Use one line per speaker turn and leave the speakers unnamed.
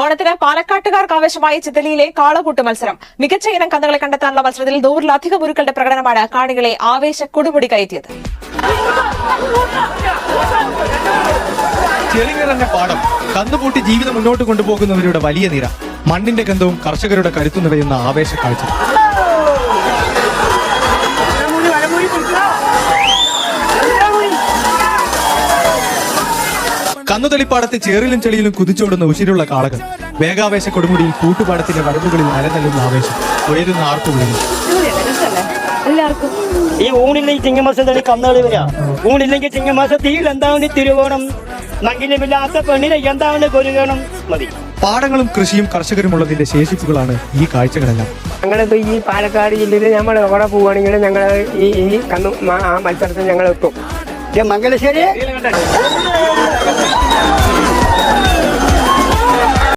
ഓണത്തിന് പാലക്കാട്ടുകാർക്ക് ആവശ്യമായി ചിത്തലിയിലെ കാളകൂട്ട് മത്സരം. മികച്ച ഇനം കന്നുകളെ കണ്ടെത്താനുള്ള മത്സരത്തിൽ 100-ലധികം ഉരുക്കളുടെ പ്രകടനമാണ് കാണികളെ ആവേശ കൊടുമുടി കയറ്റിയത്.
ചെളിനിറഞ്ഞ പാടം, കന്നുപൂട്ടി ജീവിതം മുന്നോട്ട് കൊണ്ടുപോകുന്നവരുടെ വലിയ നിര, മണ്ണിന്റെ ഗന്ധവും കർഷകരുടെ കരുത്തു നിറയുന്ന ആവേശ കാഴ്ച. കന്നുതളിപ്പാടത്തെ ചേറിലും ചെളിയിലും കുതിച്ചോടുന്ന ഉശിരുള്ള കാളകൾ, വേഗാവേശ കൊടുമുടിയിൽ കൂട്ടുപാടത്തിന്റെ വരമ്പുകളിൽ അലനല്ലുന്ന ആവേശം, ഉയരുന്ന ആർപ്പുകളിൽ.
ഈ ഊണില്ലെങ്കിൽ ചിങ്ങമാസം തന്നെ കന്നുകളി വരിക. ഊണില്ലെങ്കിൽ ചിങ്ങമാസത്തിൽ എന്താണ് തിരുവോണം, നങ്കിലുമില്ലാത്ത പെണ്ണിനെ എന്താണ് കൊരുകണം മതി.
പാടങ്ങളും കൃഷിയും കർഷകരുമുള്ളതിന്റെ ശേഷിപ്പുകളാണ് ഈ കാഴ്ചകളെല്ലാം.
ഞങ്ങളിപ്പോ ഈ പാലക്കാട് ജില്ലയിൽ നമ്മൾ എവിടെ പോവുകയാണെങ്കിൽ ഞങ്ങൾ ഈ കന്നു മത്സരത്തിൽ ഞങ്ങൾ എത്തും.
മംഗലശ്ശേരി